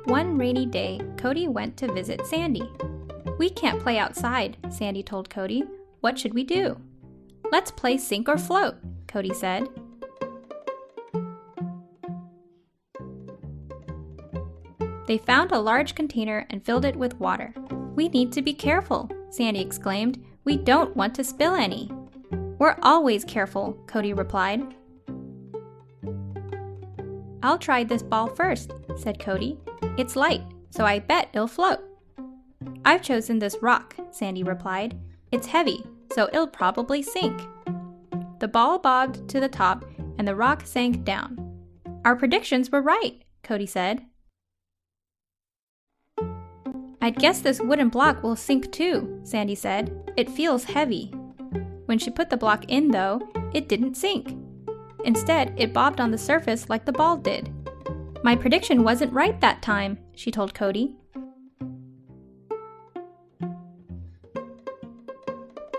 One rainy day, Cody went to visit Sandy. "We can't play outside," Sandy told Cody. "What should we do?" "Let's play sink or float," Cody said. They found a large container and filled it with water. "We need to be careful," Sandy exclaimed. "We don't want to spill any." "We're always careful," Cody replied. "I'll try this ball first," said Cody. "It's light, so I bet it'll float." "I've chosen this rock," Sandy replied. "It's heavy, so it'll probably sink." The ball bobbed to the top and the rock sank down. "Our predictions were right," Cody said. "I'd guess this wooden block will sink too," Sandy said. "It feels heavy." When she put the block in, though, it didn't sink. Instead, it bobbed on the surface like the ball did. "My prediction wasn't right that time," she told Cody.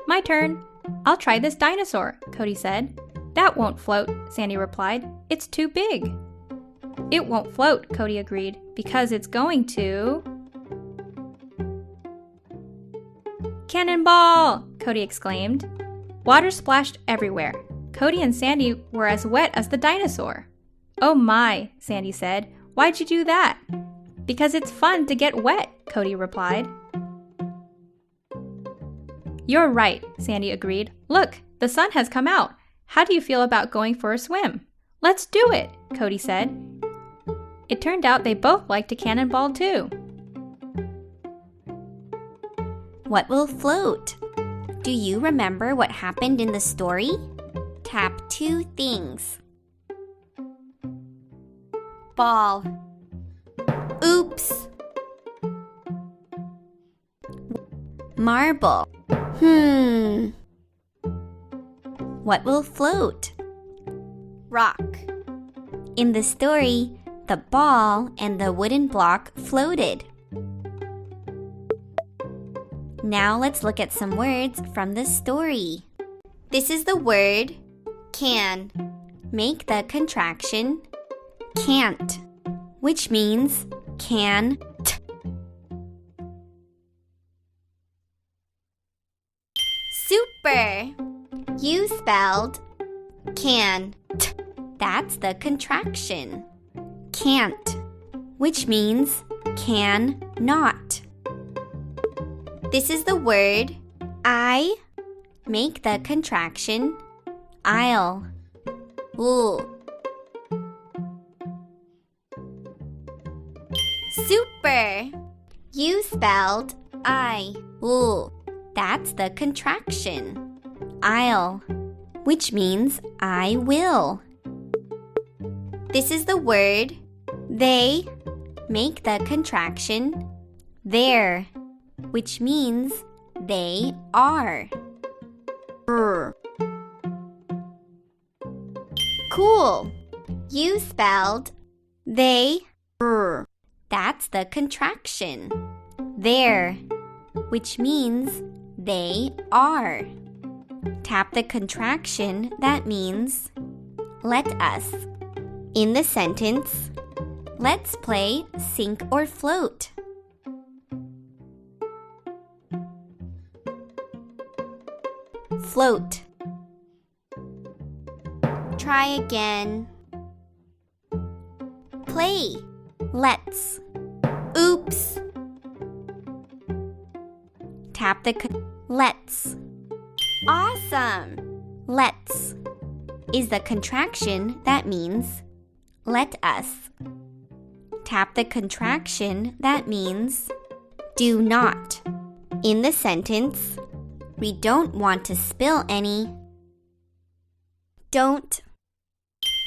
"My turn. I'll try this dinosaur," Cody said. "That won't float," Sandy replied. "It's too big." "It won't float," Cody agreed, "because it's going to..." "Cannonball!" Cody exclaimed. Water splashed everywhere. Cody and Sandy were as wet as the dinosaur. "Oh my," Sandy said. "Why'd you do that?" "Because it's fun to get wet," Cody replied. "You're right," Sandy agreed. "Look, the sun has come out. How do you feel about going for a swim?" "Let's do it," Cody said. It turned out they both liked a cannonball too. What will float? Do you remember what happened in the story? Tap two things. Ball. Oops. Marble. What will float? Rock. In the story, the ball and the wooden block floated. Now let's look at some words from the story. This is the word can. Make the contraction can't, which means can't. Super! You spelled can. That's the contraction. Can't, which means can not. This is the word I. Make the contraction I'll. Ooh. Super! You spelled I. Ooh. That's the contraction I'll, which means I will. This is the word they. Make the contraction there, which means they are. Cool! You spelled they. That's the contraction there, which means they are. Tap the contraction that means let us. In the sentence, let's play sink or float. Float. Try again. Play. Let's. Oops. Tap the let's. Awesome. Let's is the contraction that means let us. Tap the contraction that means do not. In the sentence, we don't want to spill any. Don't.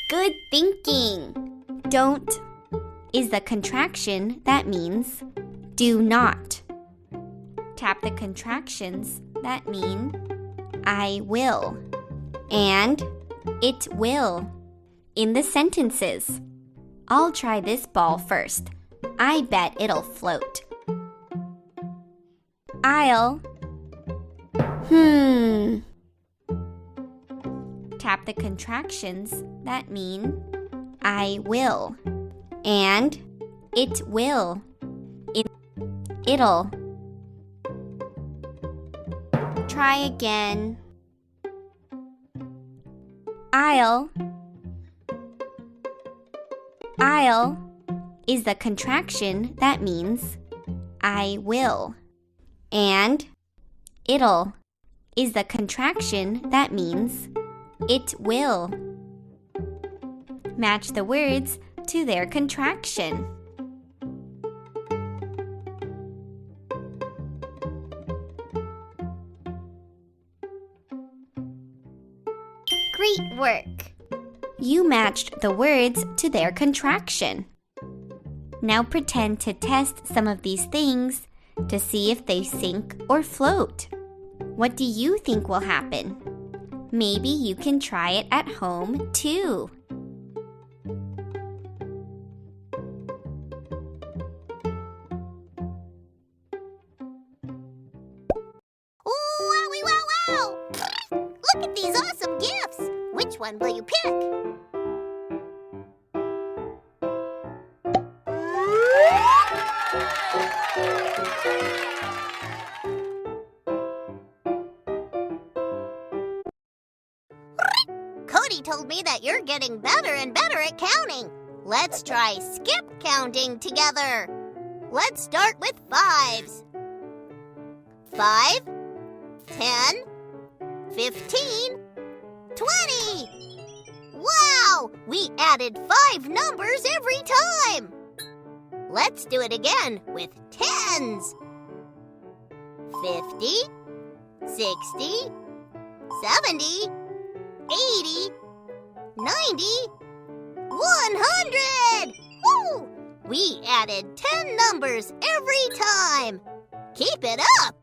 Good thinking. Don't is the contraction that means do not. Tap the contractions that mean I will and it will in the sentences. I'll try this ball first. I bet it'll float. I'll. Tap the contractions that mean I will and It will. It'll. Try again. I'll is the contraction that means I will. And it'll is the contraction that means it will. Match the words to their contraction. Great work! You matched the words to their contraction. Now pretend to test some of these things to see if they sink or float. What do you think will happen? Maybe you can try it at home too. Wowie wow wow! Look at these awesome gifts! Which one will you pick? Cody told me that you're getting better and better at counting. Let's try skip counting together. Let's start with fives. 5, 10, 15, 20. Wow! We added 5 numbers every time. Let's do it again with tens. 50, 60, 70, 80, 90, 100! Woo! We added 10 numbers every time. Keep it up!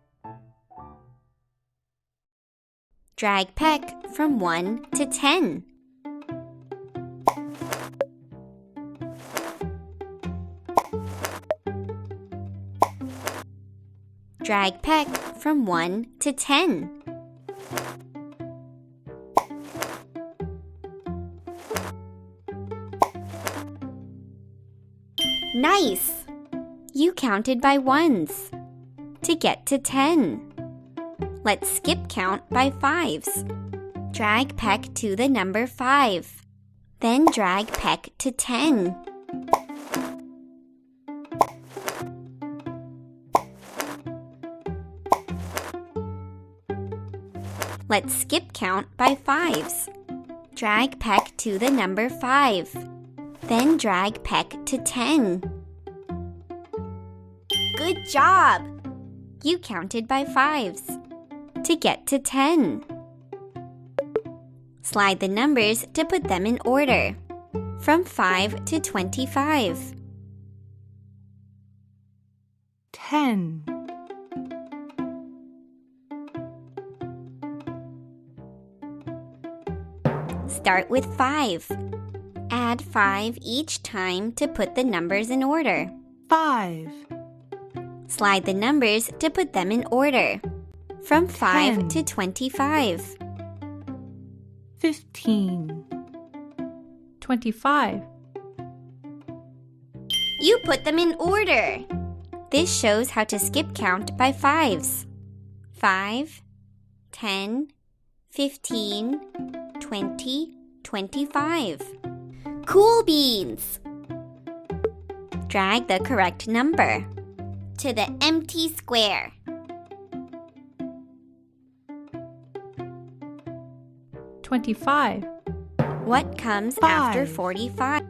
Drag peck from 1 to 10. Drag peck from 1 to 10. Nice! You counted by ones to get to 10. Let's skip count by fives. Drag peck to the number 5. Then drag peck to 10. Let's skip count by fives. Drag peck to the number 5. Then drag peck to 10. Good job! You counted by fives to get to 10. Slide the numbers to put them in order, from 5 to 25. 10. Start with 5. Add 5 each time to put the numbers in order. 5. Slide the numbers to put them in order, from 5 10. to 25. 15. 25. You put them in order. This shows how to skip count by fives. 5, 10, 15, 20, 25. Cool beans! Drag the correct number to the empty square. $25. What comes after 45?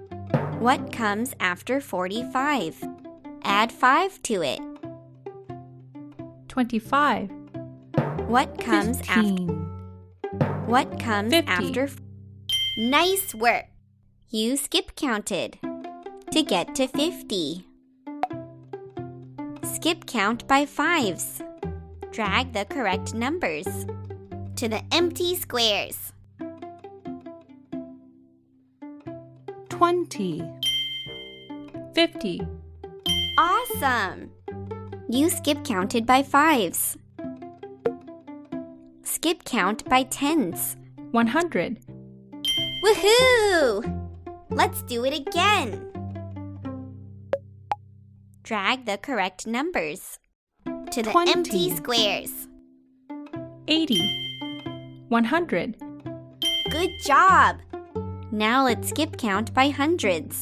What comes after 45? Add 5 to it. 25. What comes 15. after? What comes 50. after? Nice work! You skip counted to get to 50. Skip count by fives. Drag the correct numbers to the empty squares. 20. 50. Awesome! You skip counted by fives. Skip count by tens. 100. Woohoo! Let's do it again. Drag the correct numbers to the 20. empty squares. 80, 100. Good job! Now let's skip count by hundreds.